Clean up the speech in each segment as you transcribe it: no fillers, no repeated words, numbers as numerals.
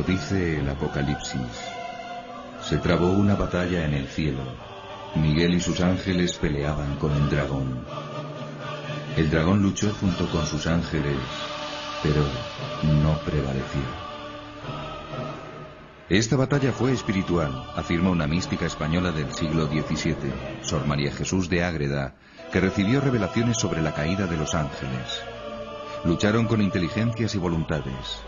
lo dice el Apocalipsis. Se trabó una batalla en el cielo. Miguel y sus ángeles peleaban con el dragón. El dragón luchó junto con sus ángeles, pero no prevaleció. Esta batalla fue espiritual, afirma una mística española del siglo XVII, Sor María Jesús de Ágreda, que recibió revelaciones sobre la caída de los ángeles. Lucharon con inteligencias y voluntades.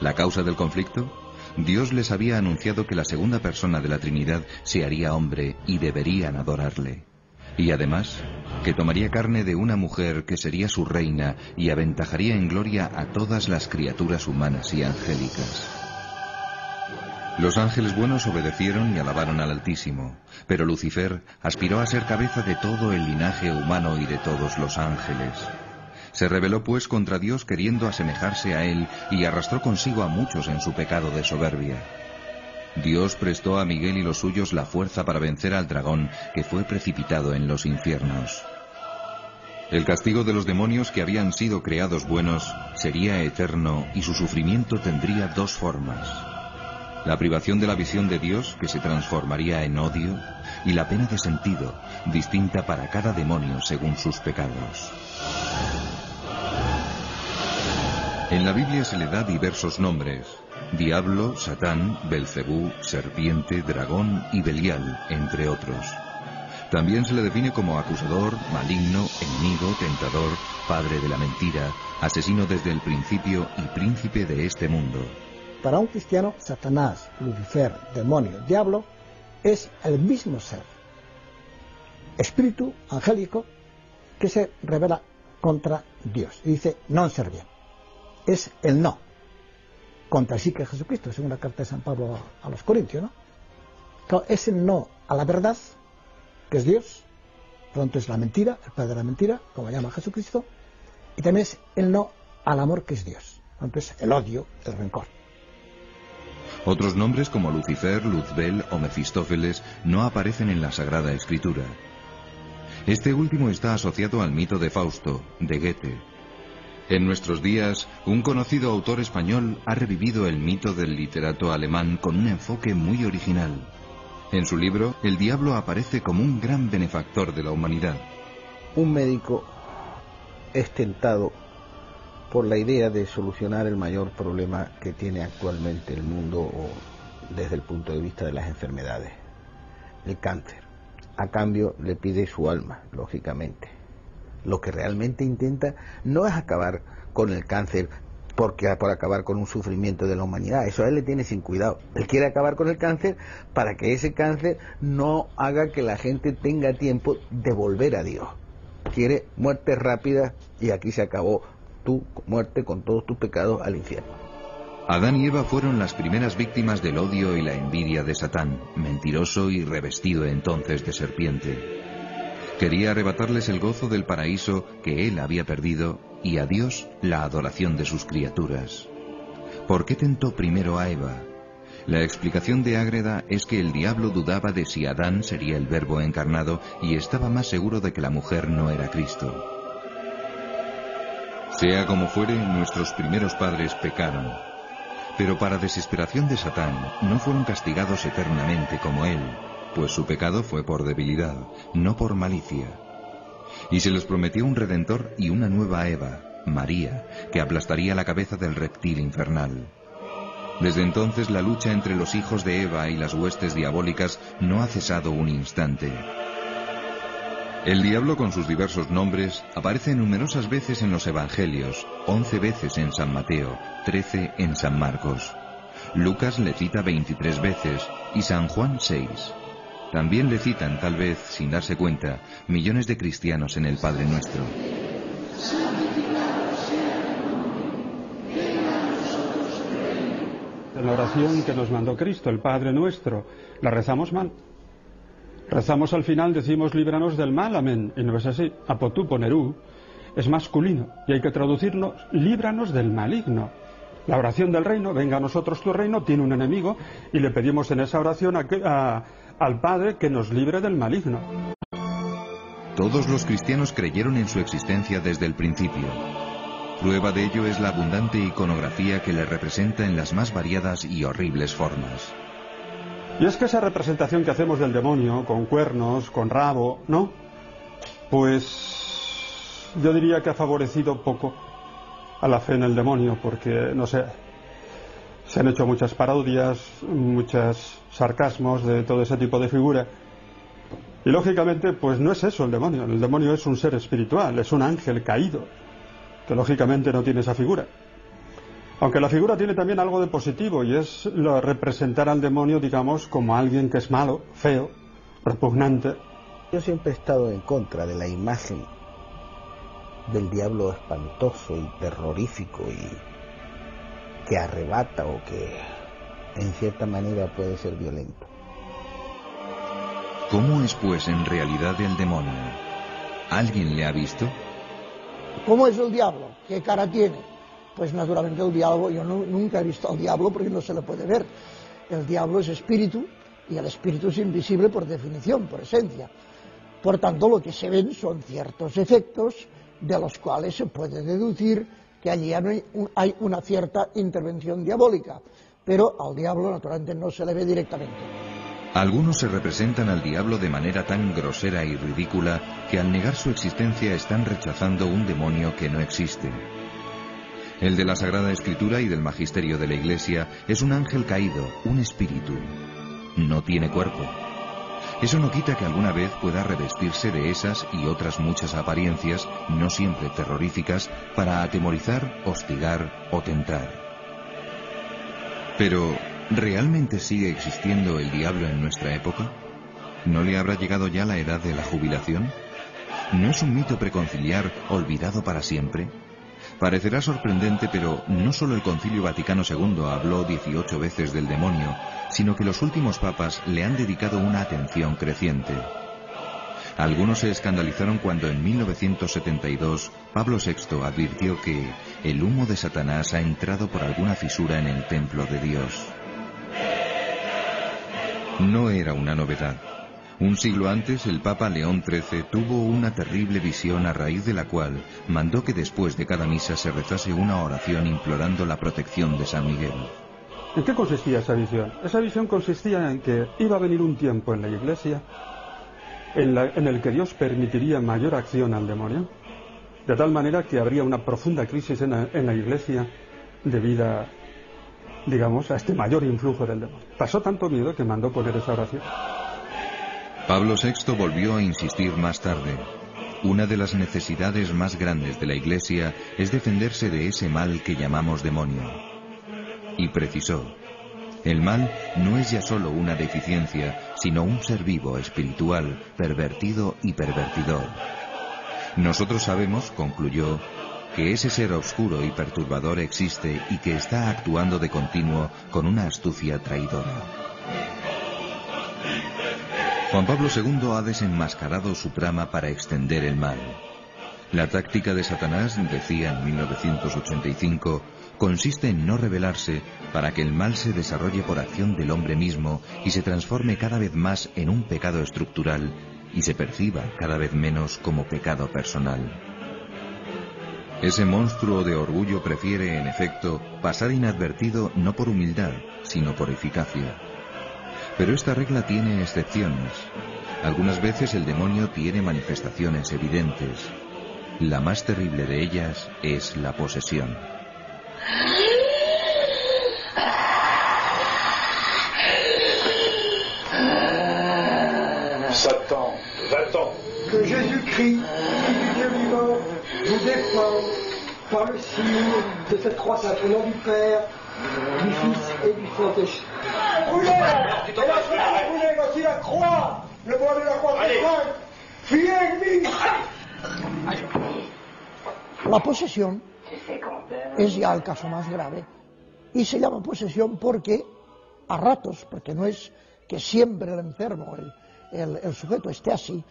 ¿La causa del conflicto? Dios les había anunciado que la segunda persona de la Trinidad se haría hombre y deberían adorarle. Y además, que tomaría carne de una mujer que sería su reina y aventajaría en gloria a todas las criaturas humanas y angélicas. Los ángeles buenos obedecieron y alabaron al Altísimo, pero Lucifer aspiró a ser cabeza de todo el linaje humano y de todos los ángeles. Se rebeló pues contra Dios queriendo asemejarse a él y arrastró consigo a muchos en su pecado de soberbia. Dios prestó a Miguel y los suyos la fuerza para vencer al dragón que fue precipitado en los infiernos. El castigo de los demonios que habían sido creados buenos sería eterno y su sufrimiento tendría dos formas. La privación de la visión de Dios, que se transformaría en odio, y la pena de sentido, distinta para cada demonio según sus pecados. En la Biblia se le da diversos nombres: Diablo, Satán, Belcebú, Serpiente, Dragón y Belial, entre otros. También se le define como acusador, maligno, enemigo, tentador, padre de la mentira, asesino desde el principio y príncipe de este mundo. Para un cristiano, Satanás, Lucifer, demonio, diablo, es el mismo ser, espíritu angélico que se rebela contra Dios y dice non serviam. Es el no contra sí que Jesucristo, según la carta de San Pablo a los Corintios, ¿no? Claro, es el no a la verdad, que es Dios, pronto es la mentira, el padre de la mentira, como llama Jesucristo, y también es el no al amor, que es Dios, pronto es el odio, el rencor. Otros nombres como Lucifer, Luzbel o Mefistófeles no aparecen en la Sagrada Escritura. Este último está asociado al mito de Fausto, de Goethe. En nuestros días, un conocido autor español ha revivido el mito del literato alemán con un enfoque muy original. En su libro, el diablo aparece como un gran benefactor de la humanidad. Un médico es tentado por la idea de solucionar el mayor problema que tiene actualmente el mundo desde el punto de vista de las enfermedades, el cáncer. A cambio le pide su alma, lógicamente. Lo que realmente intenta no es acabar con el cáncer por acabar con un sufrimiento de la humanidad. Eso a él le tiene sin cuidado. Él quiere acabar con el cáncer para que ese cáncer no haga que la gente tenga tiempo de volver a Dios. Quiere muerte rápida y aquí se acabó tu muerte con todos tus pecados al infierno. Adán y Eva fueron las primeras víctimas del odio y la envidia de Satán, mentiroso y revestido entonces de serpiente. Quería arrebatarles el gozo del paraíso que él había perdido y a Dios la adoración de sus criaturas. ¿Por qué tentó primero a Eva? La explicación de Ágreda es que el diablo dudaba de si Adán sería el Verbo encarnado y estaba más seguro de que la mujer no era Cristo. Sea como fuere, nuestros primeros padres pecaron. Pero para desesperación de Satán, no fueron castigados eternamente como él, pues su pecado fue por debilidad, no por malicia. Y se les prometió un redentor y una nueva Eva, María, que aplastaría la cabeza del reptil infernal. Desde entonces la lucha entre los hijos de Eva y las huestes diabólicas no ha cesado un instante. El diablo, con sus diversos nombres, aparece numerosas veces en los Evangelios, 11 veces en San Mateo, 13 en San Marcos. Lucas le cita 23 veces y San Juan 6. También le citan, tal vez sin darse cuenta, millones de cristianos en el Padre Nuestro. La oración que nos mandó Cristo, el Padre Nuestro, la rezamos mal. Rezamos al final, decimos líbranos del mal, amén, y no es así. Apotú ponerú es masculino y hay que traducirlo líbranos del maligno. La oración del reino, venga a nosotros tu reino, tiene un enemigo y le pedimos en esa oración al Padre que nos libre del maligno. Todos los cristianos creyeron en su existencia desde el principio. Prueba de ello es la abundante iconografía que le representa en las más variadas y horribles formas. Y es que esa representación que hacemos del demonio, con cuernos, con rabo, ¿no? Pues yo diría que ha favorecido poco a la fe en el demonio, porque, no sé, se han hecho muchas parodias, muchos sarcasmos de todo ese tipo de figura. Y lógicamente, pues no es eso el demonio es un ser espiritual, es un ángel caído, que lógicamente no tiene esa figura. Aunque la figura tiene también algo de positivo, y es representar al demonio, digamos, como alguien que es malo, feo, repugnante. Yo siempre he estado en contra de la imagen del diablo espantoso y terrorífico y que arrebata o que en cierta manera puede ser violento. ¿Cómo es pues en realidad el demonio? ¿Alguien le ha visto? ¿Cómo es el diablo? ¿Qué cara tiene? Pues naturalmente el diablo, yo nunca he visto al diablo porque no se le puede ver. El diablo es espíritu y el espíritu es invisible por definición, por esencia. Por tanto, lo que se ven son ciertos efectos de los cuales se puede deducir que allí hay una cierta intervención diabólica, pero al diablo naturalmente no se le ve directamente. Algunos se representan al diablo de manera tan grosera y ridícula que al negar su existencia están rechazando un demonio que no existe. El de la Sagrada Escritura y del Magisterio de la Iglesia es un ángel caído, un espíritu. No tiene cuerpo. Eso no quita que alguna vez pueda revestirse de esas y otras muchas apariencias, no siempre terroríficas, para atemorizar, hostigar o tentar. Pero, ¿realmente sigue existiendo el diablo en nuestra época? ¿No le habrá llegado ya la edad de la jubilación? ¿No es un mito preconciliar olvidado para siempre? Parecerá sorprendente, pero no solo el Concilio Vaticano II habló 18 veces del demonio, sino que los últimos papas le han dedicado una atención creciente. Algunos se escandalizaron cuando en 1972 Pablo VI advirtió que el humo de Satanás ha entrado por alguna fisura en el templo de Dios. No era una novedad. Un siglo antes, el Papa León XIII tuvo una terrible visión a raíz de la cual mandó que después de cada misa se rezase una oración implorando la protección de San Miguel. ¿En qué consistía esa visión? Esa visión consistía en que iba a venir un tiempo en la Iglesia en el que Dios permitiría mayor acción al demonio, de tal manera que habría una profunda crisis en la Iglesia debido, digamos, a este mayor influjo del demonio. Pasó tanto miedo que mandó poner esa oración. Pablo VI volvió a insistir más tarde. Una de las necesidades más grandes de la Iglesia es defenderse de ese mal que llamamos demonio. Y precisó: el mal no es ya solo una deficiencia, sino un ser vivo, espiritual, pervertido y pervertidor. Nosotros sabemos, concluyó, que ese ser oscuro y perturbador existe y que está actuando de continuo con una astucia traidora. Juan Pablo II ha desenmascarado su trama para extender el mal. La táctica de Satanás, decía en 1985, consiste en no rebelarse para que el mal se desarrolle por acción del hombre mismo y se transforme cada vez más en un pecado estructural y se perciba cada vez menos como pecado personal. Ese monstruo de orgullo prefiere, en efecto, pasar inadvertido no por humildad, sino por eficacia. Pero esta regla tiene excepciones. Algunas veces el demonio tiene manifestaciones evidentes. La más terrible de ellas es la posesión. Satan, va-t'en. Que Jésus-Christ, Fils du Dieu vivant, vous défend par le signe de cette croix sainte au nom du Père, du Fils et du Saint-Esprit. Brûlez! Et la croix, brûlez, voici la croix! Le bois de la croix est sainte! Fuyez, vite! La posesión es ya el caso más grave y se llama posesión porque a ratos, porque no es que siempre el enfermo, el sujeto esté así,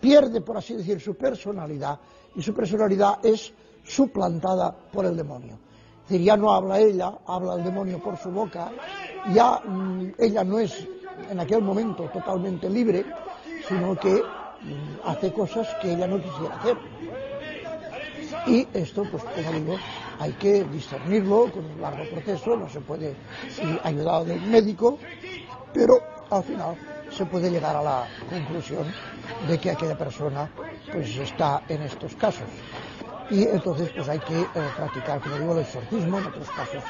pierde, por así decir, su personalidad, y su personalidad es suplantada por el demonio. Es decir, ya no habla ella, habla el demonio por su boca, ya ella no es en aquel momento totalmente libre, sino que hace cosas que ella no quisiera hacer. Y esto, pues como digo, hay que discernirlo con un largo proceso, no se puede ir ayudado del médico, pero al final se puede llegar a la conclusión de que aquella persona pues está en estos casos. Y entonces pues hay que practicar, como digo, el exorcismo. En otros casos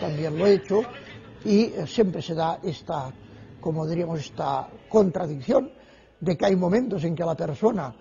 también lo he hecho, y siempre se da esta, como diríamos, esta contradicción de que hay momentos en que la persona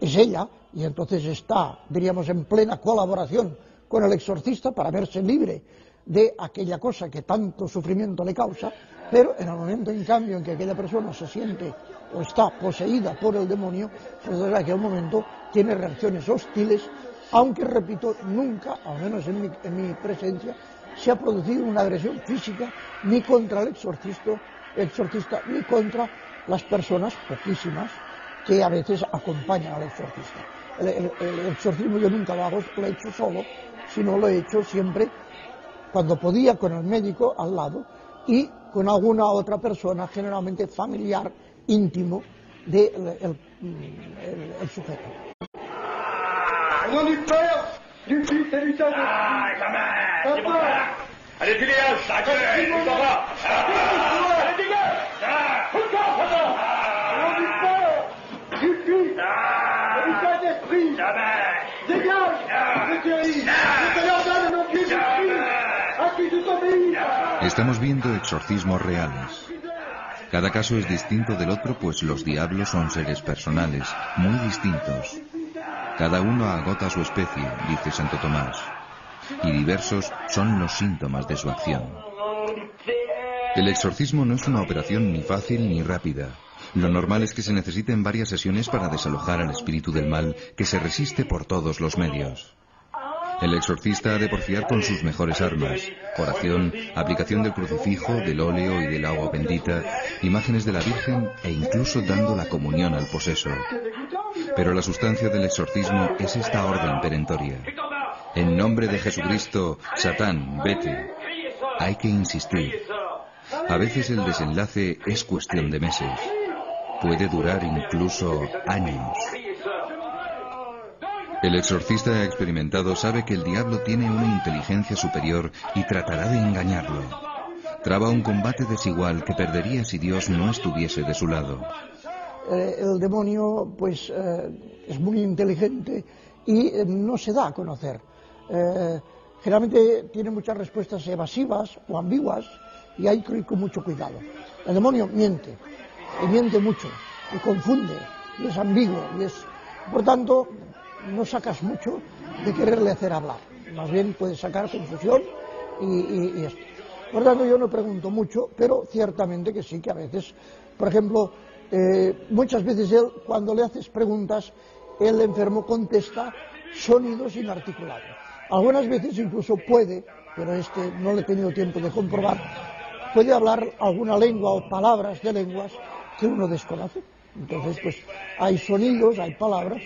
es ella, y entonces está, diríamos, en plena colaboración con el exorcista para verse libre de aquella cosa que tanto sufrimiento le causa, pero en el momento, en cambio, en que aquella persona se siente o está poseída por el demonio, pues desde aquel momento tiene reacciones hostiles, aunque, repito, nunca, al menos en mi presencia, se ha producido una agresión física ni contra el exorcista ni contra las personas, poquísimas, que a veces acompañan al exorcista. El exorcismo yo nunca lo he hecho solo, sino lo he hecho siempre cuando podía con el médico al lado y con alguna otra persona, generalmente familiar, íntimo del sujeto. Au nom du Père, du Fils et du Saint-Esprit. Allez, tu dégage! Allez, tu t'en vas! Allez, dégage! Au nom du Père, du Fils et du Saint-Esprit. Dégage, Jésus-Christ. Je te l'ordonne au nom de Jésus-Christ, à qui tu t'obéis. Estamos viendo exorcismos reales. Cada caso es distinto del otro, pues los diablos son seres personales, muy distintos. Cada uno agota su especie, dice Santo Tomás, y diversos son los síntomas de su acción. El exorcismo no es una operación ni fácil ni rápida. Lo normal es que se necesiten varias sesiones para desalojar al espíritu del mal, que se resiste por todos los medios. El exorcista ha de porfiar con sus mejores armas: oración, aplicación del crucifijo, del óleo y del agua bendita, imágenes de la Virgen e incluso dando la comunión al poseso. Pero la sustancia del exorcismo es esta orden perentoria: en nombre de Jesucristo, Satán, vete. Hay que insistir. A veces el desenlace es cuestión de meses. Puede durar incluso años. El exorcista experimentado sabe que el diablo tiene una inteligencia superior y tratará de engañarlo. Traba un combate desigual que perdería si Dios no estuviese de su lado. El demonio pues es muy inteligente y no se da a conocer. Generalmente tiene muchas respuestas evasivas o ambiguas, y hay que ir con mucho cuidado. El demonio miente, y miente mucho, y confunde, y es ambiguo, por tanto no sacas mucho de quererle hacer hablar. Más bien puedes sacar confusión y esto. Por tanto yo no pregunto mucho, pero ciertamente que sí, que a veces, por ejemplo, muchas veces cuando le haces preguntas, el enfermo contesta sonidos inarticulados. Algunas veces incluso puede, pero no le he tenido tiempo de comprobar, puede hablar alguna lengua o palabras de lenguas que uno desconoce. Entonces, pues hay sonidos, hay palabras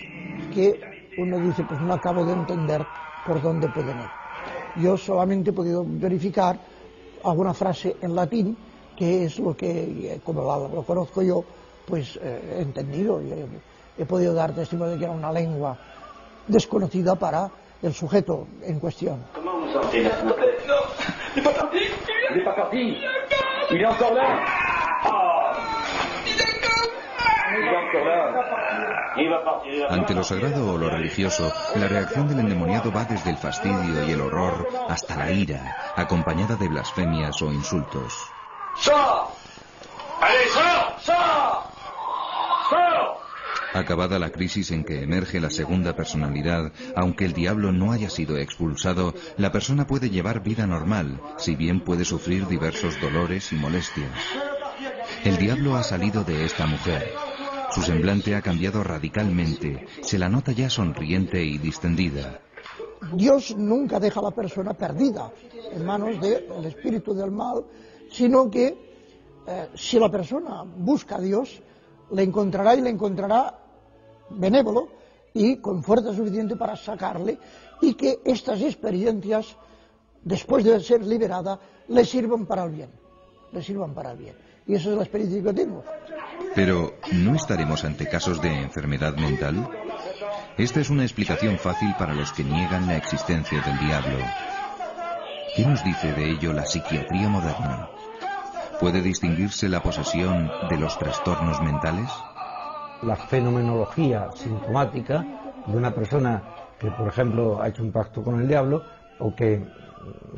que uno dice, pues no acabo de entender por dónde pueden ir. Yo solamente he podido verificar alguna frase en latín, que es lo que, como lo conozco yo, pues he entendido y he podido dar testimonio de que era una lengua desconocida para el sujeto en cuestión. Comment vous sentez maintenant? Non, il n'est pas parti. Il n'est pas parti. Il est encore là. Il est encore là. Il va partir. Ante lo sagrado o lo religioso, la reacción del endemoniado va desde el fastidio y el horror hasta la ira, acompañada de blasfemias o insultos. Sors! Allez, sors! Sors! Sors! Acabada la crisis en que emerge la segunda personalidad, aunque el diablo no haya sido expulsado, la persona puede llevar vida normal, si bien puede sufrir diversos dolores y molestias. El diablo ha salido de esta mujer. Su semblante ha cambiado radicalmente, se la nota ya sonriente y distendida. Dios nunca deja a la persona perdida en manos del espíritu del mal, sino que si la persona busca a Dios, le encontrará, y le encontrará benévolo y con fuerza suficiente para sacarle, y que estas experiencias, después de ser liberada, le sirvan para el bien. Y esa es la experiencia que tengo. Pero, ¿no estaremos ante casos de enfermedad mental? Esta es una explicación fácil para los que niegan la existencia del diablo. ¿Qué nos dice de ello la psiquiatría moderna? ¿Puede distinguirse la posesión de los trastornos mentales? La fenomenología sintomática de una persona que, por ejemplo, ha hecho un pacto con el diablo, o que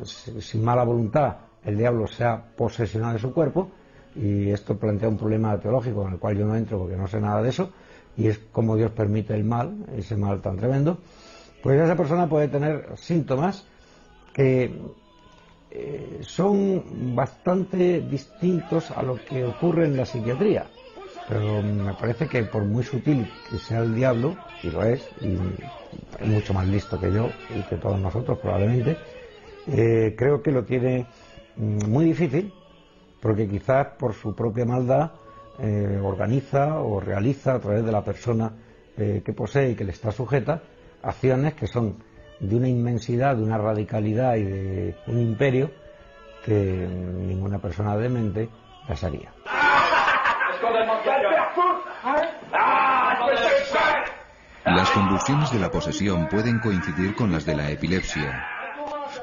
sin mala voluntad el diablo se ha posesionado de su cuerpo, y esto plantea un problema teológico en el cual yo no entro porque no sé nada de eso, y es cómo Dios permite el mal, ese mal tan tremendo. Pues esa persona puede tener síntomas que son bastante distintos a lo que ocurre en la psiquiatría, pero me parece que por muy sutil que sea el diablo, y lo es, y es mucho más listo que yo y que todos nosotros probablemente, creo que lo tiene muy difícil, porque quizás por su propia maldad organiza o realiza a través de la persona que posee y que le está sujeta acciones que son de una inmensidad, de una radicalidad y de un imperio que ninguna persona demente las haría. Las convulsiones de la posesión pueden coincidir con las de la epilepsia,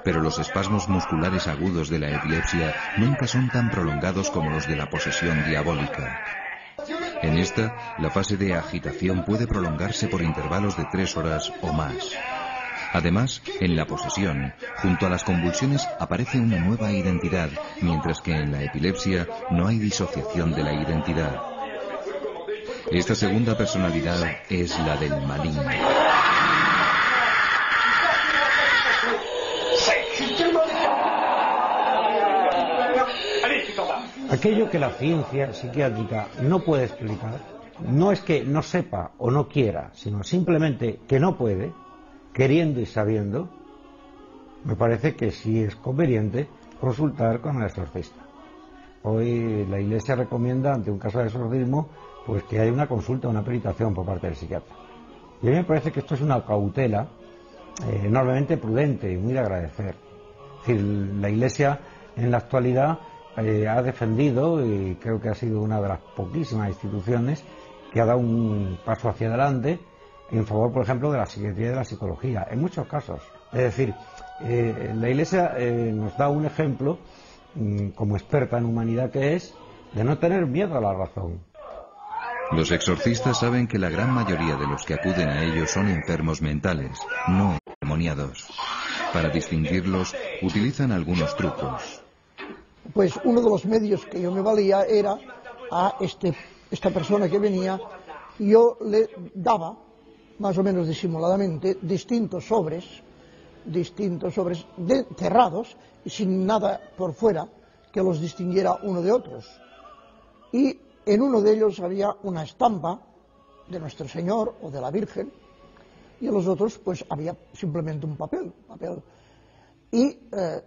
pero los espasmos musculares agudos de la epilepsia nunca son tan prolongados como los de la posesión diabólica. En esta, la fase de agitación puede prolongarse por intervalos de 3 horas o más. Además, en la posesión, junto a las convulsiones aparece una nueva identidad, mientras que en la epilepsia no hay disociación de la identidad. Esta segunda personalidad es la del maligno. Aquello que la ciencia psiquiátrica no puede explicar, no es que no sepa o no quiera, sino simplemente que no puede, queriendo y sabiendo, me parece que sí es conveniente consultar con el exorcista. Hoy la Iglesia recomienda, ante un caso de exorcismo, pues que haya una consulta, una peritación por parte del psiquiatra. Y a mí me parece que esto es una cautela enormemente prudente y muy de agradecer. Es decir, la Iglesia en la actualidad ha defendido, y creo que ha sido una de las poquísimas instituciones que ha dado un paso hacia adelante en favor, por ejemplo, de la psiquiatría y de la psicología, en muchos casos. Es decir, la Iglesia nos da un ejemplo, como experta en humanidad que es, de no tener miedo a la razón. Los exorcistas saben que la gran mayoría de los que acuden a ellos son enfermos mentales, no endemoniados. Para distinguirlos, utilizan algunos trucos. Pues uno de los medios que yo me valía era a esta persona que venía, yo le daba, más o menos disimuladamente, distintos sobres cerrados y sin nada por fuera que los distinguiera uno de otros. Y en uno de ellos había una estampa de Nuestro Señor o de la Virgen, y en los otros pues había simplemente un papel. Y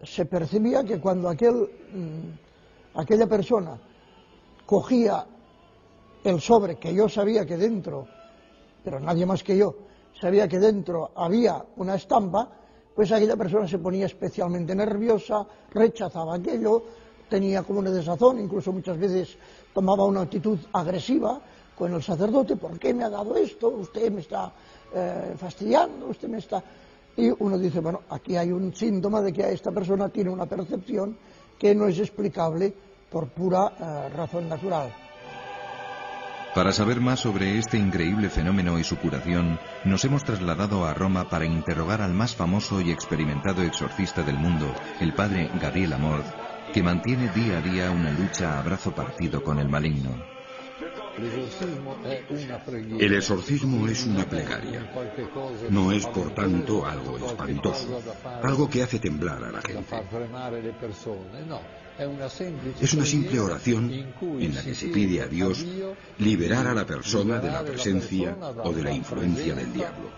se percibía que cuando aquella persona cogía el sobre, que yo sabía que dentro, pero nadie más que yo, sabía que dentro había una estampa, pues aquella persona se ponía especialmente nerviosa, rechazaba aquello, tenía como una desazón, incluso muchas veces tomaba una actitud agresiva con el sacerdote. ¿Por qué me ha dado esto? Usted me está fastidiando, usted me está... Y uno dice, bueno, aquí hay un síntoma de que esta persona tiene una percepción que no es explicable por pura razón natural. Para saber más sobre este increíble fenómeno y su curación, nos hemos trasladado a Roma para interrogar al más famoso y experimentado exorcista del mundo, el padre Gabriel Amorth, que mantiene día a día una lucha a brazo partido con el maligno. El exorcismo es una plegaria. No es, por tanto, algo espantoso, algo que hace temblar a la gente. Es una simple oración en la que se pide a Dios liberar a la persona de la presencia o de la influencia del diablo.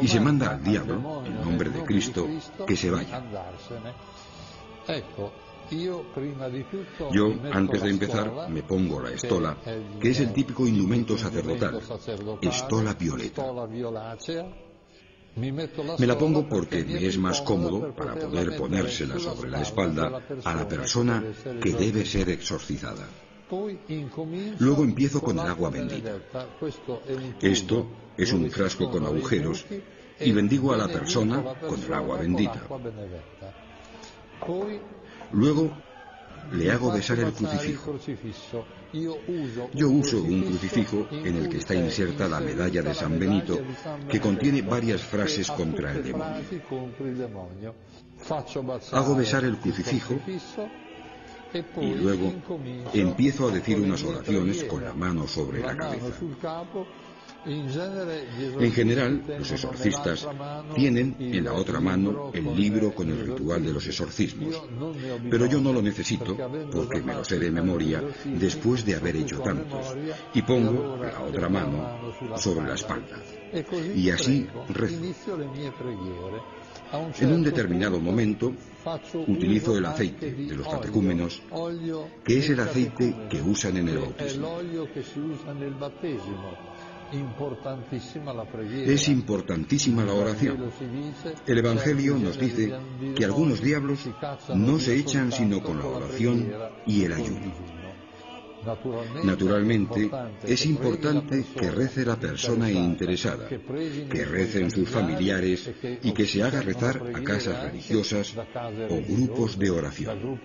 Y se manda al diablo, en nombre de Cristo, que se vaya. Yo, antes de empezar, me pongo la estola, que es el típico indumento sacerdotal, estola violeta. Me la pongo porque me es más cómodo para poder ponérsela sobre la espalda a la persona que debe ser exorcizada. Luego empiezo con el agua bendita. Esto es un frasco con agujeros y bendigo a la persona con el agua bendita. Luego le hago besar el crucifijo. Yo uso un crucifijo en el que está inserta la medalla de San Benito, que contiene varias frases contra el demonio. Hago besar el crucifijo y luego empiezo a decir unas oraciones con la mano sobre la cabeza. En general, los exorcistas tienen en la otra mano el libro con el ritual de los exorcismos, pero yo no lo necesito porque me lo sé de memoria después de haber hecho tantos, y pongo la otra mano sobre la espalda, y así rezo. En un determinado momento utilizo el aceite de los catecúmenos, que es el aceite que usan en el bautismo. Es importantísima la oración. El Evangelio nos dice que algunos diablos no se echan sino con la oración y el ayuno. Naturalmente, es importante que rece la persona interesada, que recen sus familiares y que se haga rezar a casas religiosas o grupos de oración.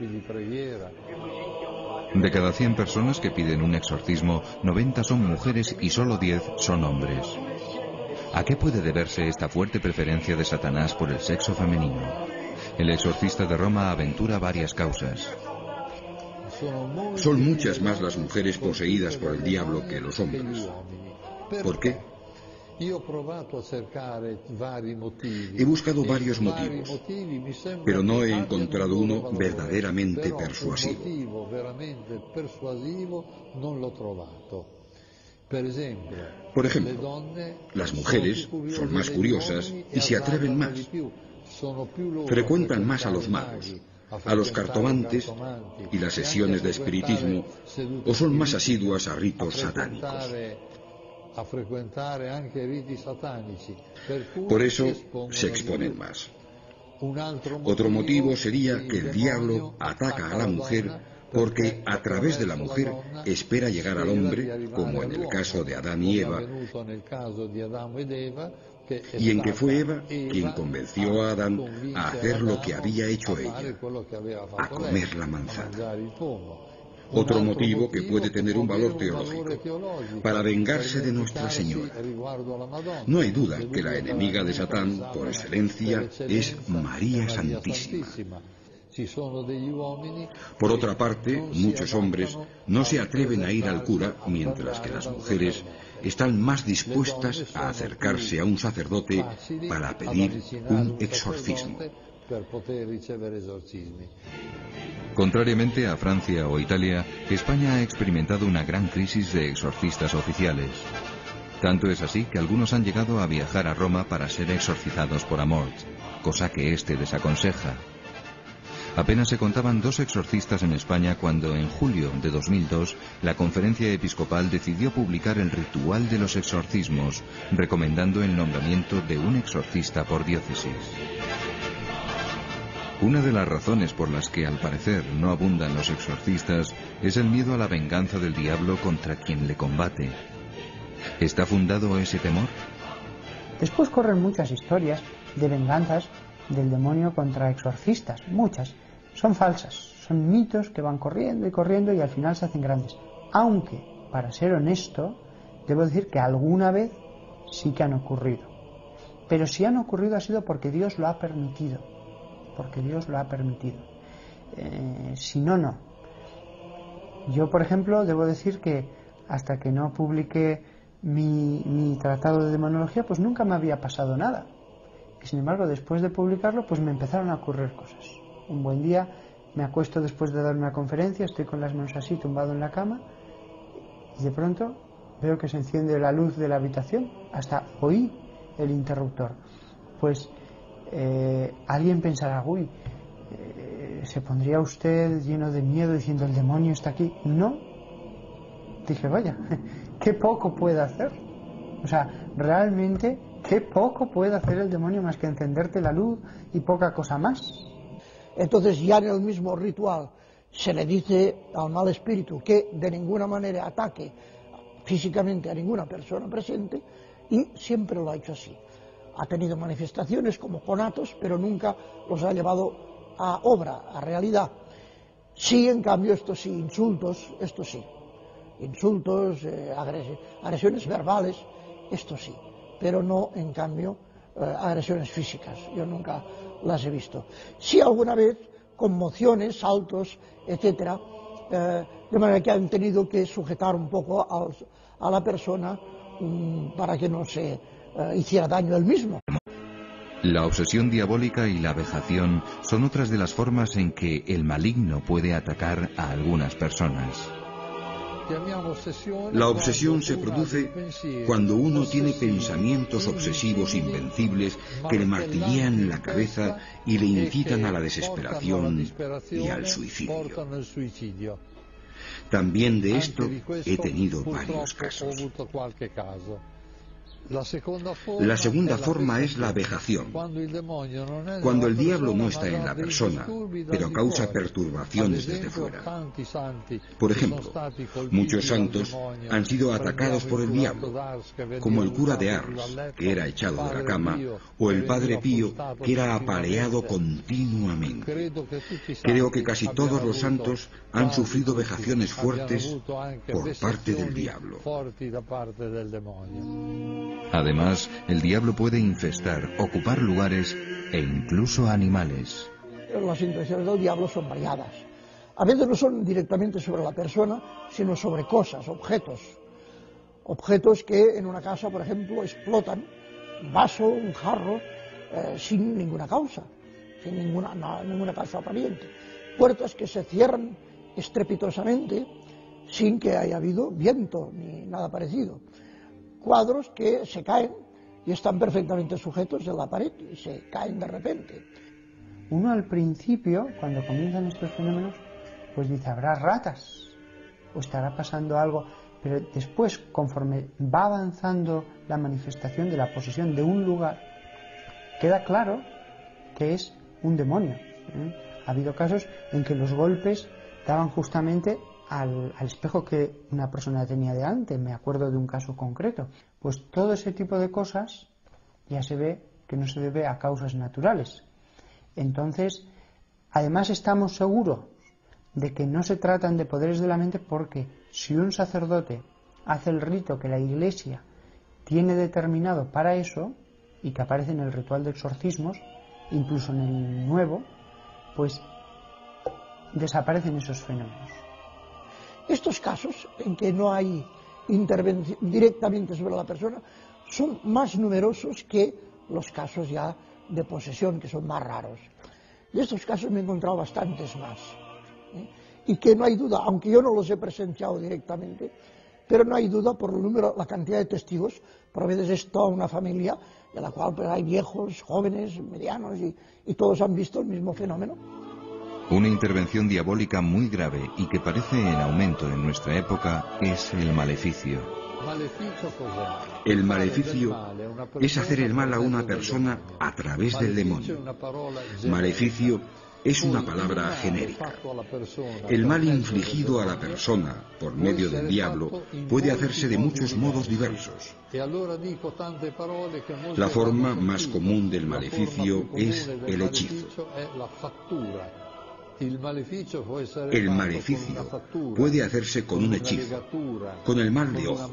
De cada 100 personas que piden un exorcismo, 90 son mujeres y solo 10 son hombres. ¿A qué puede deberse esta fuerte preferencia de Satanás por el sexo femenino? El exorcista de Roma aventura varias causas. Son muchas más las mujeres poseídas por el diablo que los hombres. ¿Por qué? He buscado varios motivos, pero no he encontrado uno verdaderamente persuasivo. Por ejemplo, las mujeres son más curiosas y se atreven más. Frecuentan más a los magos, a los cartomantes y las sesiones de espiritismo, o son más asiduas a ritos satánicos. Por eso se exponen más. Otro motivo sería que el diablo ataca a la mujer porque a través de la mujer espera llegar al hombre, como en el caso de Adán y Eva, y en que fue Eva quien convenció a Adán a hacer lo que había hecho ella, a comer la manzana. Otro motivo que puede tener un valor teológico, para vengarse de Nuestra Señora. No hay duda que la enemiga de Satán, por excelencia, es María Santísima. Por otra parte, muchos hombres no se atreven a ir al cura, mientras que las mujeres están más dispuestas a acercarse a un sacerdote para pedir un exorcismo. Contrariamente a Francia o Italia, España ha experimentado una gran crisis de exorcistas oficiales. Tanto es así que algunos han llegado a viajar a Roma para ser exorcizados por Amort, cosa que éste desaconseja. Apenas se contaban 2 exorcistas en España cuando en julio de 2002 la Conferencia Episcopal decidió publicar el ritual de los exorcismos, recomendando el nombramiento de un exorcista por diócesis. Una de las razones por las que al parecer no abundan los exorcistas es el miedo a la venganza del diablo contra quien le combate. ¿Está fundado ese temor? Después corren muchas historias de venganzas del demonio contra exorcistas, muchas. Son falsas, son mitos que van corriendo y corriendo y al final se hacen grandes. Aunque, para ser honesto, debo decir que alguna vez sí que han ocurrido. Pero si han ocurrido ha sido porque Dios lo ha permitido. Porque Dios lo ha permitido. Si no, no. Yo, por ejemplo, debo decir que hasta que no publiqué mi tratado de demonología, pues nunca me había pasado nada. Y sin embargo, después de publicarlo, pues me empezaron a ocurrir cosas. Un buen día me acuesto después de dar una conferencia, estoy con las manos así, tumbado en la cama, y de pronto veo que se enciende la luz de la habitación, hasta oí el interruptor. Pues alguien pensará, uy, ¿se pondría usted lleno de miedo diciendo el demonio está aquí? No. Dije, vaya, qué poco puede hacer. O sea, realmente, qué poco puede hacer el demonio más que encenderte la luz y poca cosa más. Entonces ya en el mismo ritual se le dice al mal espíritu que de ninguna manera ataque físicamente a ninguna persona presente, y siempre lo ha hecho así. Ha tenido manifestaciones como conatos, pero nunca los ha llevado a obra, a realidad. Sí, en cambio, esto sí, insultos, esto sí. Insultos, agresiones verbales, esto sí. Pero no, en cambio, agresiones físicas. Yo nunca las he visto. Sí, alguna vez, conmociones, saltos, etcétera, de manera que han tenido que sujetar un poco a la persona para que no se hiciera daño él mismo. La obsesión diabólica y la vejación son otras de las formas en que el maligno puede atacar a algunas personas. La obsesión se produce cuando uno tiene pensamientos obsesivos invencibles que le martillean la cabeza y le incitan a la desesperación y al suicidio. También de esto he tenido varios casos. La segunda forma es la vejación, cuando el diablo no está en la persona, pero causa perturbaciones desde fuera. Por ejemplo, muchos santos han sido atacados por el diablo, como el cura de Ars, que era echado de la cama, o el padre Pío, que era apaleado continuamente. Creo que casi todos los santos han sufrido vejaciones fuertes por parte del diablo. Además, el diablo puede infestar, ocupar lugares e incluso animales. Las intenciones del diablo son variadas. A veces no son directamente sobre la persona, sino sobre cosas, objetos. Objetos que en una casa, por ejemplo, explotan, un vaso, un jarro, sin ninguna causa, sin ninguna causa aparente. Puertas que se cierran estrepitosamente sin que haya habido viento ni nada parecido. Cuadros que se caen y están perfectamente sujetos en la pared y se caen de repente. Uno al principio, cuando comienzan estos fenómenos, pues dice, habrá ratas o estará pasando algo, pero después, conforme va avanzando la manifestación de la posesión de un lugar, queda claro que es un demonio. Ha habido casos en que los golpes daban justamente al espejo que una persona tenía delante. Me acuerdo de un caso concreto. Pues todo ese tipo de cosas ya se ve que no se debe a causas naturales. Entonces, además estamos seguros de que no se tratan de poderes de la mente, porque si un sacerdote hace el rito que la Iglesia tiene determinado para eso, y que aparece en el ritual de exorcismos, incluso en el nuevo, pues desaparecen esos fenómenos. Estos casos en que no hay intervención directamente sobre la persona son más numerosos que los casos ya de posesión, que son más raros. De estos casos me he encontrado bastantes más. Y que no hay duda, aunque yo no los he presenciado directamente, pero no hay duda por el número, la cantidad de testigos. Por a veces es toda una familia de la cual pues, hay viejos, jóvenes, medianos y todos han visto el mismo fenómeno. Una intervención diabólica muy grave y que parece en aumento en nuestra época es el maleficio. El maleficio es hacer el mal a una persona a través del demonio. Maleficio es una palabra genérica. El mal infligido a la persona por medio del diablo puede hacerse de muchos modos diversos. La forma más común del maleficio es el hechizo. El maleficio puede hacerse con un hechizo, con el mal de ojo,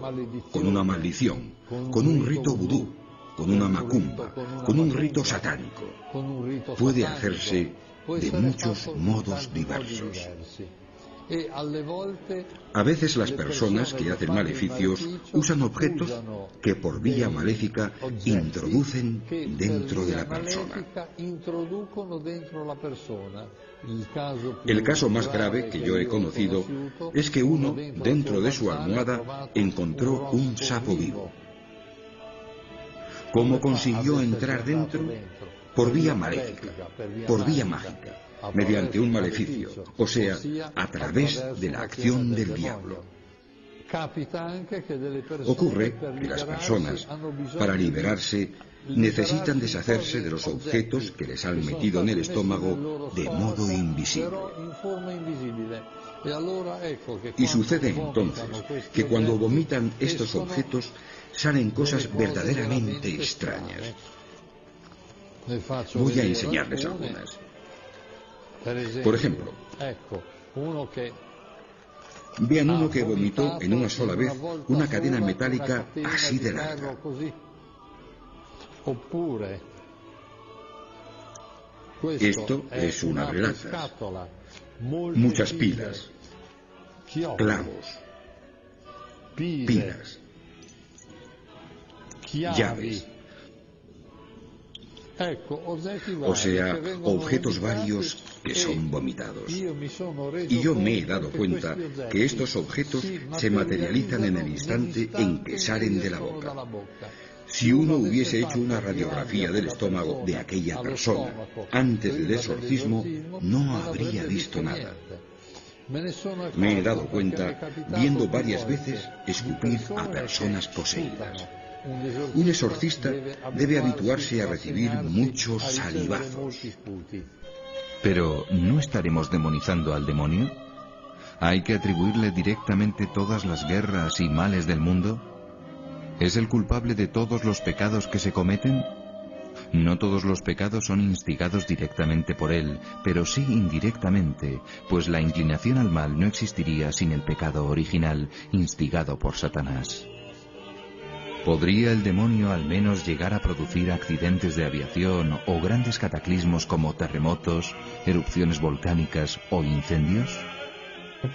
con una maldición, con un rito vudú, con una macumba, con un rito satánico. Puede hacerse de muchos modos diversos. A veces las personas que hacen maleficios usan objetos que por vía maléfica introducen dentro de la persona. El caso más grave que yo he conocido es que uno, dentro de su almohada, encontró un sapo vivo. ¿Cómo consiguió entrar dentro? Por vía maléfica, por vía mágica, mediante un maleficio, o sea, a través de la acción del diablo. Ocurre que las personas, para liberarse, necesitan deshacerse de los objetos que les han metido en el estómago de modo invisible. Y sucede entonces que cuando vomitan estos objetos salen cosas verdaderamente extrañas. Voy a enseñarles algunas. Por ejemplo, vean uno que vomitó en una sola vez una cadena metálica así de larga. Esto es una relata. Muchas pilas, clavos, pilas, llaves. O sea, objetos varios que son vomitados. Y yo me he dado cuenta que estos objetos se materializan en el instante en que salen de la boca. Si uno hubiese hecho una radiografía del estómago de aquella persona antes del exorcismo, no habría visto nada. Me he dado cuenta viendo varias veces escupir a personas poseídas. Un exorcista debe habituarse a recibir muchos salivazos. Pero, ¿no estaremos demonizando al demonio? ¿Hay que atribuirle directamente todas las guerras y males del mundo? ¿Es el culpable de todos los pecados que se cometen? No todos los pecados son instigados directamente por él, pero sí indirectamente, pues la inclinación al mal no existiría sin el pecado original, instigado por Satanás. ¿Podría el demonio al menos llegar a producir accidentes de aviación o grandes cataclismos como terremotos, erupciones volcánicas o incendios?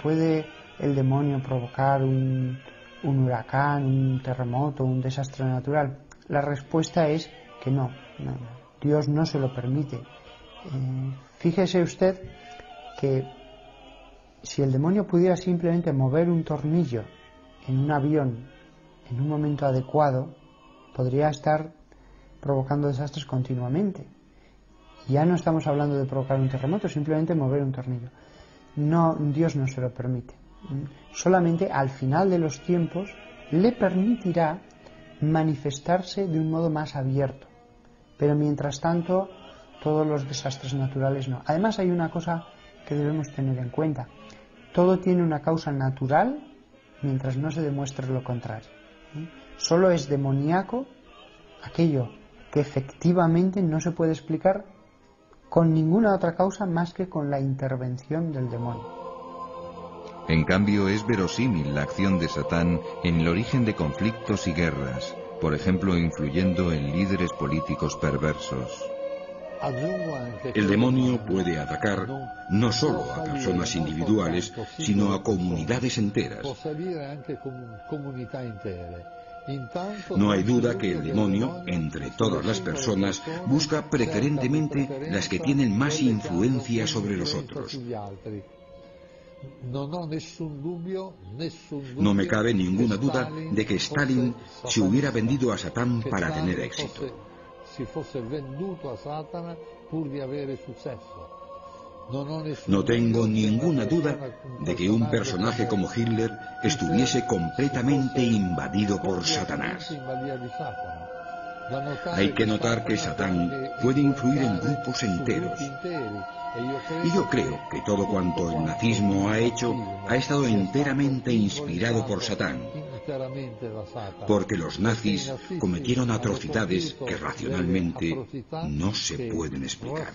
¿Puede el demonio provocar un huracán, un terremoto, un desastre natural? La respuesta es que no. Dios no se lo permite. Fíjese usted que si el demonio pudiera simplemente mover un tornillo en un avión en un momento adecuado, podría estar provocando desastres continuamente. Ya no estamos hablando de provocar un terremoto, simplemente mover un tornillo. No, Dios no se lo permite. Solamente al final de los tiempos le permitirá manifestarse de un modo más abierto. Pero mientras tanto, todos los desastres naturales no. Además hay una cosa que debemos tener en cuenta. Todo tiene una causa natural mientras no se demuestre lo contrario. Solo es demoníaco aquello que efectivamente no se puede explicar con ninguna otra causa más que con la intervención del demonio. En cambio, es verosímil la acción de Satán en el origen de conflictos y guerras, por ejemplo, influyendo en líderes políticos perversos. El demonio puede atacar no solo a personas individuales, sino a comunidades enteras. No hay duda que el demonio, entre todas las personas, busca preferentemente las que tienen más influencia sobre los otros. No me cabe ninguna duda de que Stalin se hubiera vendido a Satán para tener éxito. No tengo ninguna duda de que un personaje como Hitler estuviese completamente invadido por Satanás. Hay que notar que Satán puede influir en grupos enteros. Y yo creo que todo cuanto el nazismo ha hecho ha estado enteramente inspirado por Satán, porque los nazis cometieron atrocidades que racionalmente no se pueden explicar.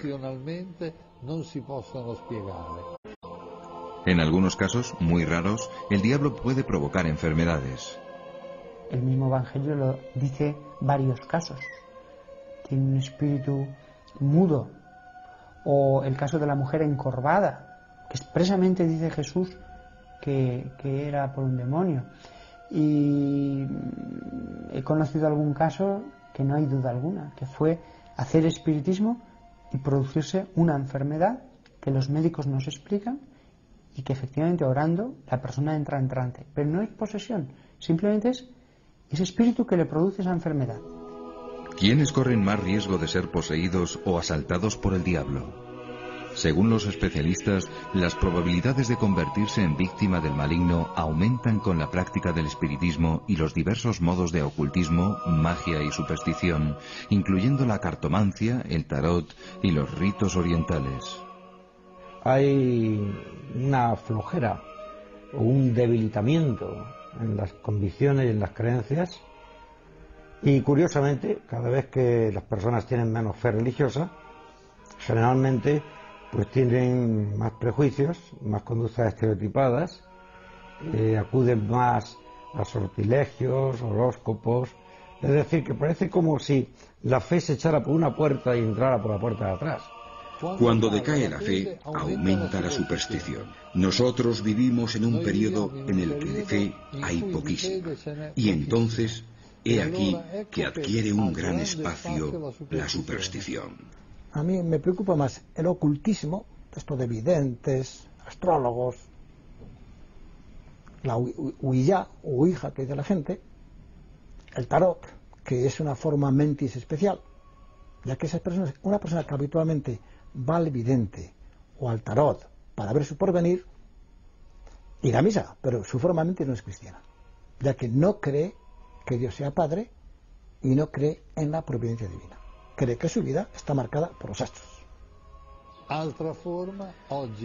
En algunos casos, muy raros, el diablo puede provocar enfermedades. El mismo Evangelio lo dice varios casos. Tiene un espíritu mudo. O el caso de la mujer encorvada, que expresamente dice Jesús que era por un demonio. Y he conocido algún caso que no hay duda alguna, que fue hacer espiritismo y producirse una enfermedad que los médicos nos explican y que efectivamente orando la persona entra en trance. Pero no es posesión, simplemente es ese espíritu que le produce esa enfermedad. ¿Quiénes corren más riesgo de ser poseídos o asaltados por el diablo? Según los especialistas, las probabilidades de convertirse en víctima del maligno aumentan con la práctica del espiritismo y los diversos modos de ocultismo, magia y superstición, incluyendo la cartomancia, el tarot y los ritos orientales. Hay una flojera o un debilitamiento en las convicciones y en las creencias, y curiosamente, cada vez que las personas tienen menos fe religiosa, generalmente pues tienen más prejuicios, más conductas estereotipadas, acuden más a sortilegios, horóscopos. Es decir, que parece como si la fe se echara por una puerta y entrara por la puerta de atrás. Cuando decae la fe, aumenta la superstición. Nosotros vivimos en un periodo en el que de fe hay poquísima. Y entonces, he aquí que adquiere un gran espacio la superstición. A mí me preocupa más el ocultismo, esto de videntes, astrólogos, la ouija que dice la gente, el tarot, que es una forma mentis especial, ya que esas personas, una persona que habitualmente va al vidente o al tarot para ver su porvenir, irá a misa, pero su forma mentis no es cristiana, ya que no cree que Dios sea Padre y no cree en la providencia divina. Cree que su vida está marcada por los astros.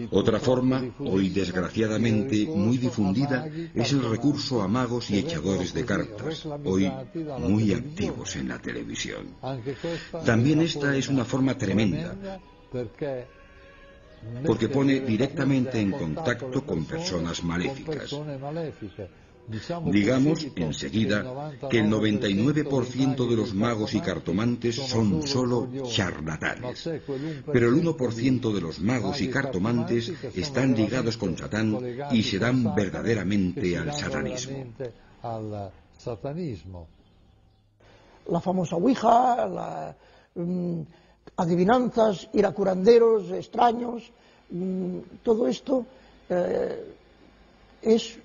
Otra forma, hoy desgraciadamente muy difundida, es el recurso a magos y echadores de cartas, hoy muy activos en la televisión. También esta es una forma tremenda, porque pone directamente en contacto con personas maléficas. Digamos enseguida que el 99% de los magos y cartomantes son solo charlatanes, pero el 1% de los magos y cartomantes están ligados con Satán y se dan verdaderamente al satanismo. La famosa ouija, adivinanzas, ir a curanderos extraños, todo esto es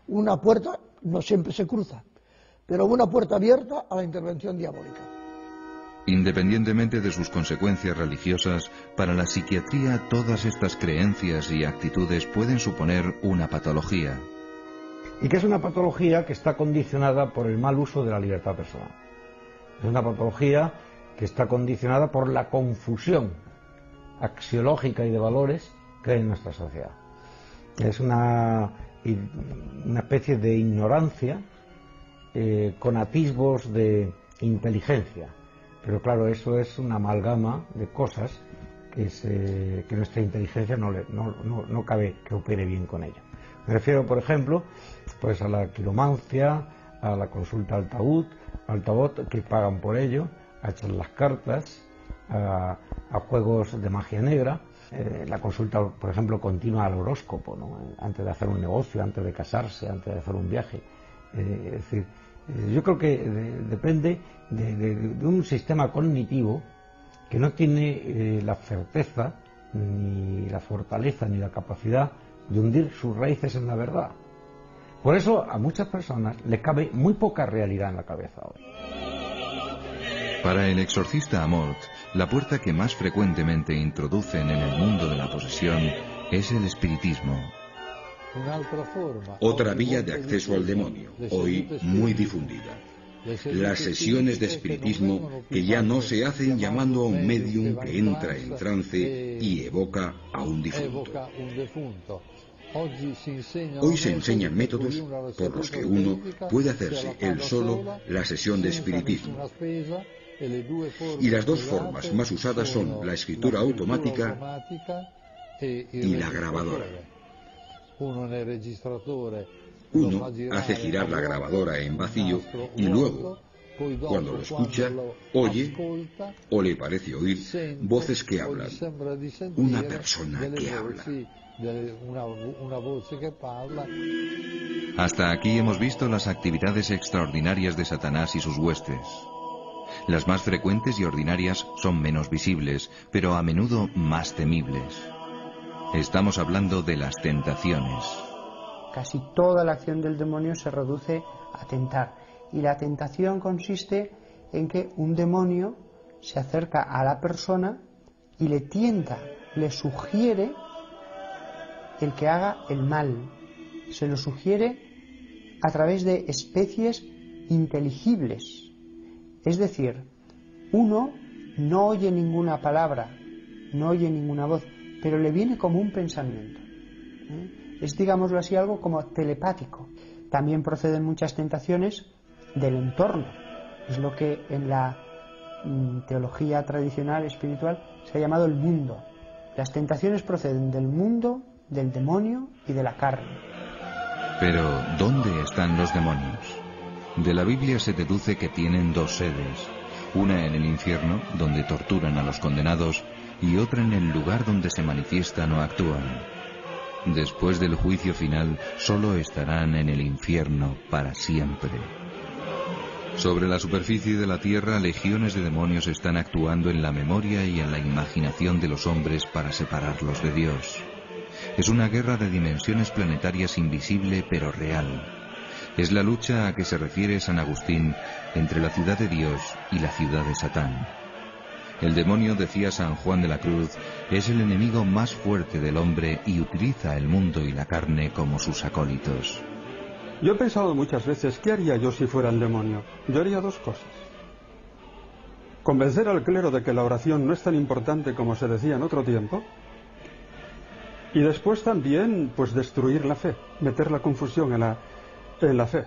una puerta, no siempre se cruza, pero una puerta abierta a la intervención diabólica. Independientemente de sus consecuencias religiosas, para la psiquiatría todas estas creencias y actitudes pueden suponer una patología. Y que es una patología que está condicionada por el mal uso de la libertad personal. Es una patología que está condicionada por la confusión axiológica y de valores que hay en nuestra sociedad. Es una especie de ignorancia con atisbos de inteligencia, pero claro, eso es una amalgama de cosas que nuestra inteligencia no cabe que opere bien con ella. Me refiero, por ejemplo, pues a la quiromancia, a la consulta al tarot, que pagan por ello, a echar las cartas, a juegos de magia negra. La consulta, por ejemplo, continua al horóscopo, ¿no? Antes de hacer un negocio, antes de casarse, antes de hacer un viaje. Es decir, yo creo que depende de un sistema cognitivo que no tiene la certeza, ni la fortaleza, ni la capacidad de hundir sus raíces en la verdad. Por eso a muchas personas le cabe muy poca realidad en la cabeza hoy. Para el exorcista Amort, la puerta que más frecuentemente introducen en el mundo de la posesión es el espiritismo. Otra vía de acceso al demonio, hoy muy difundida. Las sesiones de espiritismo que ya no se hacen llamando a un medium que entra en trance y evoca a un difunto. Hoy se enseñan métodos por los que uno puede hacerse él solo la sesión de espiritismo. Y las dos formas más usadas son la escritura automática y la grabadora. Uno hace girar la grabadora en vacío y luego, cuando lo escucha, oye o le parece oír voces que hablan. Una persona que habla. Hasta aquí hemos visto las actividades extraordinarias de Satanás y sus huestes. Las más frecuentes y ordinarias son menos visibles, pero a menudo más temibles. Estamos hablando de las tentaciones. Casi toda la acción del demonio se reduce a tentar. Y la tentación consiste en que un demonio se acerca a la persona y le tienta le sugiere el que haga el mal. Se lo sugiere a través de especies inteligibles. Es decir, uno no oye ninguna palabra, no oye ninguna voz, pero le viene como un pensamiento. Es, digámoslo así, algo como telepático. También proceden muchas tentaciones del entorno. Es lo que en la teología tradicional espiritual se ha llamado el mundo. Las tentaciones proceden del mundo, del demonio y de la carne. Pero, ¿dónde están los demonios? De la Biblia se deduce que tienen dos sedes, una en el infierno, donde torturan a los condenados, y otra en el lugar donde se manifiestan o actúan. Después del juicio final, solo estarán en el infierno para siempre. Sobre la superficie de la tierra, legiones de demonios están actuando en la memoria y en la imaginación de los hombres para separarlos de Dios. Es una guerra de dimensiones planetarias invisible pero real. Es la lucha a que se refiere San Agustín entre la ciudad de Dios y la ciudad de Satán. El demonio, decía San Juan de la Cruz, es el enemigo más fuerte del hombre y utiliza el mundo y la carne como sus acólitos. Yo he pensado muchas veces, ¿qué haría yo si fuera el demonio? Yo haría dos cosas. Convencer al clero de que la oración no es tan importante como se decía en otro tiempo. Y después también, pues, destruir la fe, meter la confusión en la fe.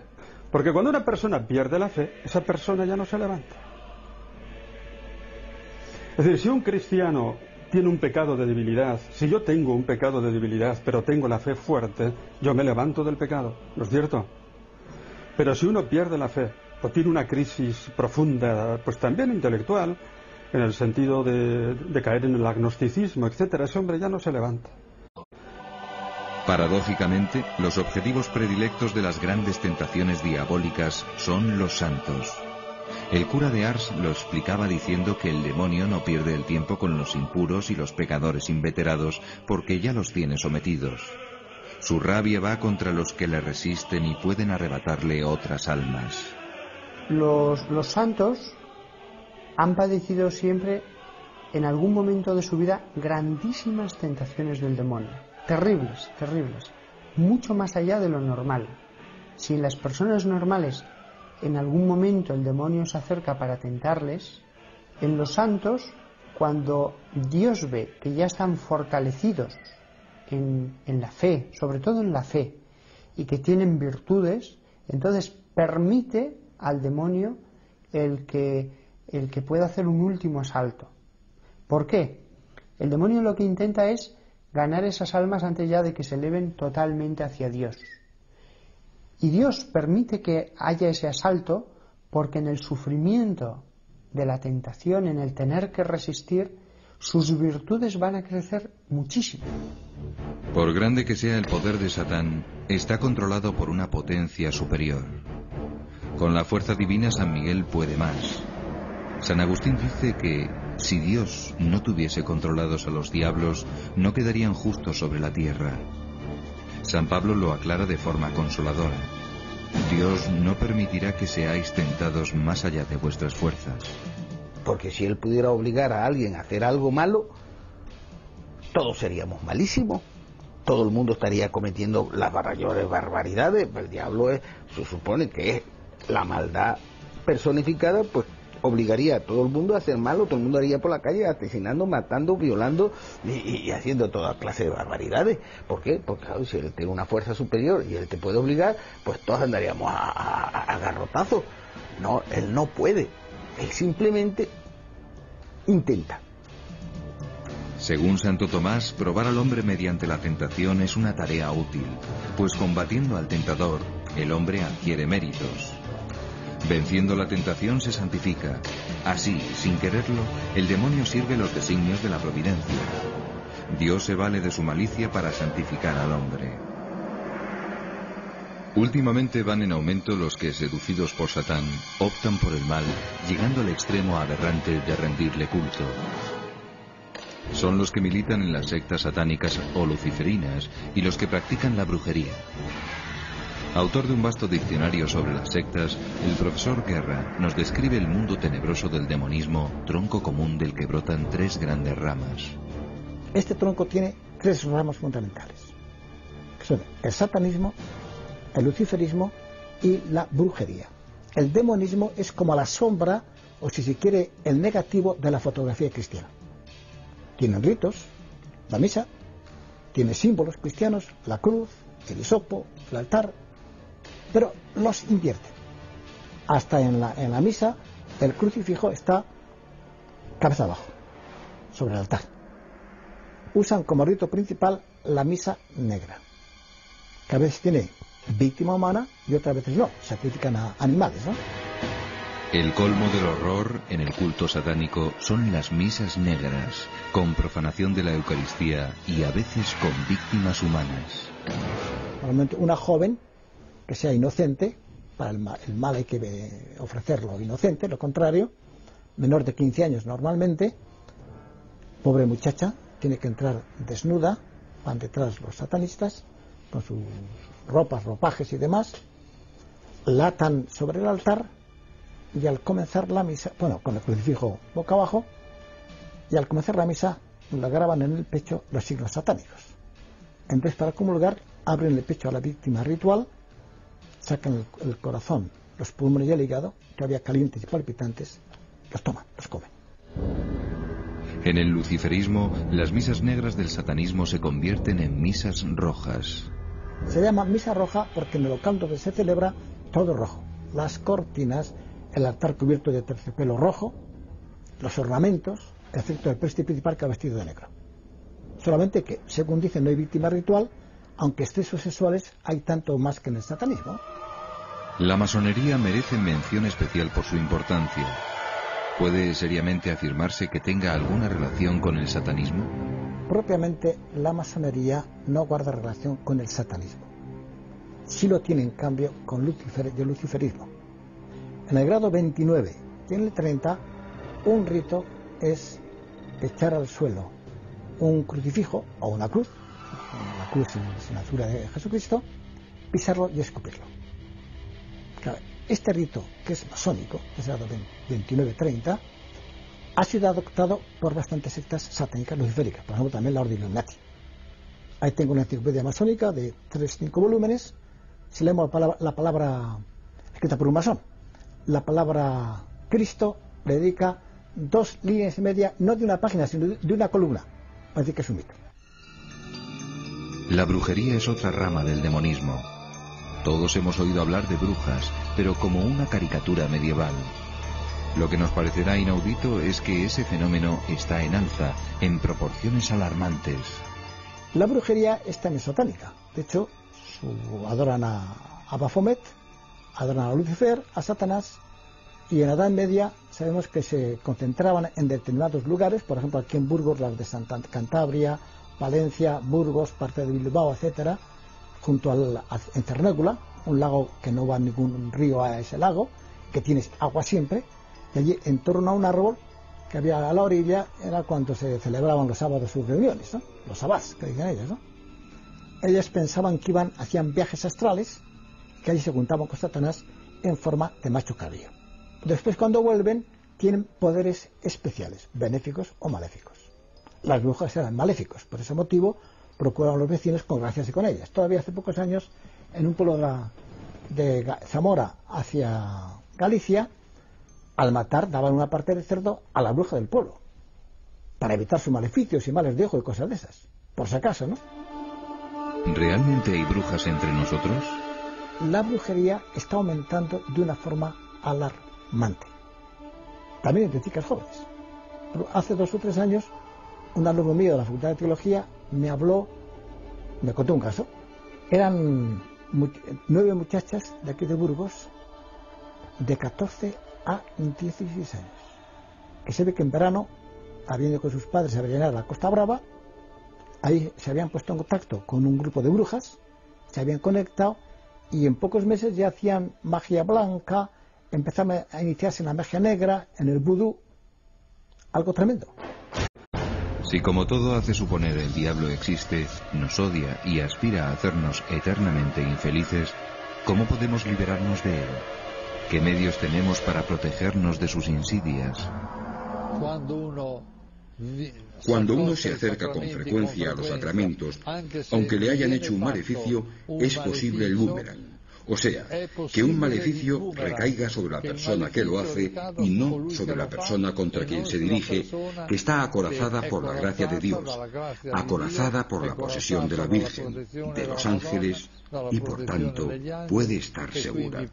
Porque cuando una persona pierde la fe, esa persona ya no se levanta. Es decir, si un cristiano tiene un pecado de debilidad, si yo tengo un pecado de debilidad, pero tengo la fe fuerte, yo me levanto del pecado, ¿no es cierto? Pero si uno pierde la fe, o tiene una crisis profunda, pues también intelectual, en el sentido de caer en el agnosticismo, etcétera, ese hombre ya no se levanta. Paradójicamente, los objetivos predilectos de las grandes tentaciones diabólicas son los santos. El cura de Ars lo explicaba diciendo que el demonio no pierde el tiempo con los impuros y los pecadores inveterados porque ya los tiene sometidos. Su rabia va contra los que le resisten y pueden arrebatarle otras almas. Los santos han padecido siempre, en algún momento de su vida, grandísimas tentaciones del demonio. Terribles, terribles. Mucho más allá de lo normal. Si en las personas normales en algún momento el demonio se acerca para tentarles, en los santos, cuando Dios ve que ya están fortalecidos en la fe, sobre todo en la fe, y que tienen virtudes, entonces permite al demonio el que pueda hacer un último asalto. ¿Por qué? El demonio lo que intenta es ganar esas almas antes ya de que se eleven totalmente hacia Dios. Y Dios permite que haya ese asalto porque en el sufrimiento de la tentación, en el tener que resistir, sus virtudes van a crecer muchísimo. Por grande que sea el poder de Satán, está controlado por una potencia superior. Con la fuerza divina San Miguel puede más. San Agustín dice que si Dios no tuviese controlados a los diablos, no quedarían justos sobre la tierra. San Pablo lo aclara de forma consoladora. Dios no permitirá que seáis tentados más allá de vuestras fuerzas. Porque si Él pudiera obligar a alguien a hacer algo malo, todos seríamos malísimos. Todo el mundo estaría cometiendo las mayores barbaridades. El diablo se supone que es la maldad personificada, pues obligaría a todo el mundo a hacer malo, todo el mundo haría por la calle asesinando, matando, violando y haciendo toda clase de barbaridades. ¿Por qué? Porque claro, si él tiene una fuerza superior y él te puede obligar, pues todos andaríamos a garrotazos. No, él no puede, él simplemente intenta. Según Santo Tomás, probar al hombre mediante la tentación es una tarea útil, pues combatiendo al tentador, el hombre adquiere méritos. Venciendo la tentación se santifica. Así, sin quererlo, el demonio sirve los designios de la providencia. Dios se vale de su malicia para santificar al hombre. Últimamente van en aumento los que, seducidos por Satán, optan por el mal, llegando al extremo aberrante de rendirle culto. Son los que militan en las sectas satánicas o luciferinas y los que practican la brujería. Autor de un vasto diccionario sobre las sectas, el profesor Guerra nos describe el mundo tenebroso del demonismo, tronco común del que brotan tres grandes ramas. Este tronco tiene 3 ramas fundamentales, que son el satanismo, el luciferismo y la brujería. El demonismo es como la sombra, o si se quiere, el negativo de la fotografía cristiana. Tienen ritos, la misa, tiene símbolos cristianos, la cruz, el hisopo, el altar, pero los invierten. Hasta en la misa el crucifijo está cabeza abajo, sobre el altar. Usan como rito principal la misa negra, que a veces tiene víctima humana y otras veces no, sacrifican a animales, ¿no? El colmo del horror en el culto satánico son las misas negras, con profanación de la Eucaristía y a veces con víctimas humanas. Normalmente una joven que sea inocente, para el mal hay que ofrecerlo inocente, lo contrario, menor de 15 años normalmente, pobre muchacha, tiene que entrar desnuda, van detrás los satanistas, con sus ropas, ropajes y demás, la atan sobre el altar y al comenzar la misa, bueno, con el crucifijo boca abajo, y al comenzar la misa la graban en el pecho los signos satánicos. Entonces, para comulgar, abren el pecho a la víctima ritual, sacan el corazón, los pulmones y el hígado, todavía calientes y palpitantes, los toman, los comen. En el luciferismo, las misas negras del satanismo se convierten en misas rojas. Se llama misa roja porque en el local donde se celebra todo rojo. Las cortinas, el altar cubierto de terciopelo rojo, los ornamentos, excepto el preste principal que ha vestido de negro. Solamente que, según dicen, no hay víctima ritual, aunque excesos sexuales hay tanto más que en el satanismo. La masonería merece mención especial por su importancia. ¿Puede seriamente afirmarse que tenga alguna relación con el satanismo? Propiamente, la masonería no guarda relación con el satanismo. Sí lo tiene, en cambio, con el luciferismo. En el grado 29 y en el 30, un rito es echar al suelo un crucifijo o una cruz, la cruz sin la figura de Jesucristo, pisarlo y escupirlo. Claro, este rito, que es masónico, es el grado 29-30, ha sido adoptado por bastantes sectas satánicas luciféricas, por ejemplo también la Orden Illuminati. Ahí tengo una enciclopedia masónica de 3-5 volúmenes. Si leemos la palabra escrita por un masón, la palabra Cristo le dedica 2 líneas y media, no de una página, sino de una columna. Parece que es un mito. La brujería es otra rama del demonismo. Todos hemos oído hablar de brujas, pero como una caricatura medieval. Lo que nos parecerá inaudito es que ese fenómeno está en alza, en proporciones alarmantes. La brujería es también satánica. De hecho, adoran a Baphomet, adoran a Lucifer, a Satanás, y en la Edad Media sabemos que se concentraban en determinados lugares, por ejemplo aquí en Burgos, las de Cantabria, Valencia, Burgos, parte de Bilbao, etcétera, junto en Cernégula, un lago que no va ningún río a ese lago, que tiene agua siempre, y allí en torno a un árbol que había a la orilla era cuando se celebraban los sábados sus reuniones, ¿no? Los sabbats, que dicen ellos, ¿no? Ellas pensaban que hacían viajes astrales, que allí se juntaban con Satanás en forma de macho cabrío. Después, cuando vuelven, tienen poderes especiales, benéficos o maléficos. Las brujas eran maléficos, por ese motivo procuraban los vecinos congraciarse con ellas. Todavía hace pocos años, en un pueblo de Zamora hacia Galicia, al matar daban una parte del cerdo a la bruja del pueblo, para evitar sus maleficios y males de ojo y cosas de esas, por si acaso, ¿no? ¿Realmente hay brujas entre nosotros? La brujería está aumentando de una forma alarmante. También entre chicas jóvenes. Pero hace 2 o 3 años, un alumno mío de la Facultad de Teología me contó un caso. Eran 9 muchachas de aquí de Burgos, de 14 a 16 años, que se ve que en verano, habiendo ido con sus padres a llenar la Costa Brava, ahí se habían puesto en contacto con un grupo de brujas, se habían conectado y en pocos meses ya hacían magia blanca, empezaron a iniciarse en la magia negra, en el vudú, algo tremendo. Si como todo hace suponer el diablo existe, nos odia y aspira a hacernos eternamente infelices, ¿cómo podemos liberarnos de él? ¿Qué medios tenemos para protegernos de sus insidias? Cuando uno Cuando uno se acerca con frecuencia a los sacramentos, aunque le hayan hecho un maleficio, es posible el boomerang. O sea, que un maleficio recaiga sobre la persona que lo hace y no sobre la persona contra quien se dirige, que está acorazada por la gracia de Dios, acorazada por la posesión de la Virgen, de los ángeles y por tanto puede estar segura.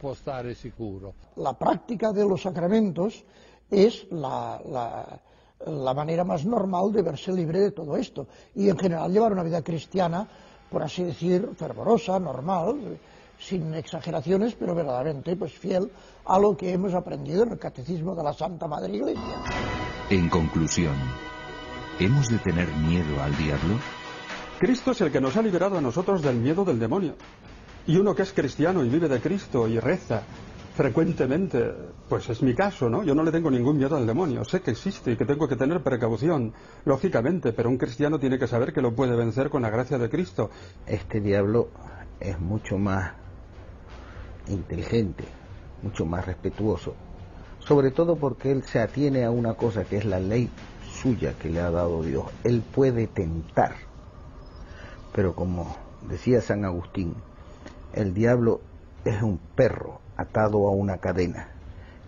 La práctica de los sacramentos es la manera más normal de verse libre de todo esto y en general llevar una vida cristiana, por así decir, fervorosa, normal, sin exageraciones, pero verdaderamente pues fiel a lo que hemos aprendido en el Catecismo de la Santa Madre Iglesia. En conclusión, ¿hemos de tener miedo al diablo? Cristo es el que nos ha liberado a nosotros del miedo del demonio. Y uno que es cristiano y vive de Cristo y reza frecuentemente, pues es mi caso, ¿no? Yo no le tengo ningún miedo al demonio. Sé que existe y que tengo que tener precaución, lógicamente, pero un cristiano tiene que saber que lo puede vencer con la gracia de Cristo. Este diablo es mucho más inteligente, mucho más respetuoso, sobre todo porque él se atiene a una cosa que es la ley suya que le ha dado Dios. Él puede tentar, pero como decía San Agustín, el diablo es un perro atado a una cadena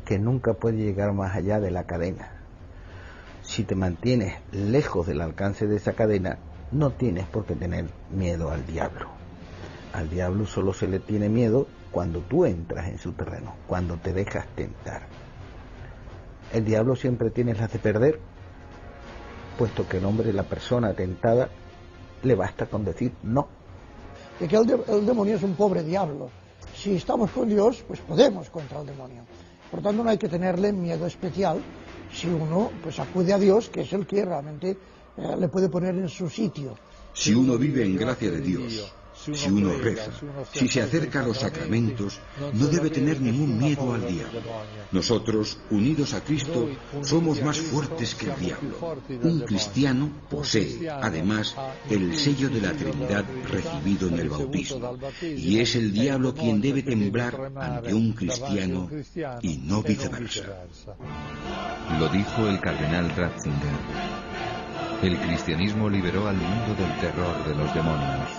que nunca puede llegar más allá de la cadena. Si te mantienes lejos del alcance de esa cadena, no tienes por qué tener miedo al diablo. Al diablo solo se le tiene miedo cuando tú entras en su terreno, cuando te dejas tentar. El diablo siempre tiene las de perder, puesto que el hombre, la persona tentada, le basta con decir no. Y que el demonio es un pobre diablo. Si estamos con Dios, pues podemos contra el demonio. Por tanto, no hay que tenerle miedo especial si uno pues acude a Dios, que es el que realmente le puede poner en su sitio. Si uno vive en gracia de Dios, si uno reza, si se acerca a los sacramentos, no debe tener ningún miedo al diablo. Nosotros, unidos a Cristo, somos más fuertes que el diablo. Un cristiano posee, además, el sello de la Trinidad recibido en el bautismo, y es el diablo quien debe temblar ante un cristiano y no viceversa. Lo dijo el cardenal Ratzinger. El cristianismo liberó al mundo del terror de los demonios.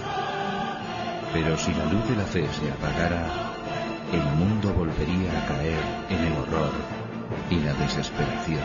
Pero si la luz de la fe se apagara, el mundo volvería a caer en el horror y la desesperación.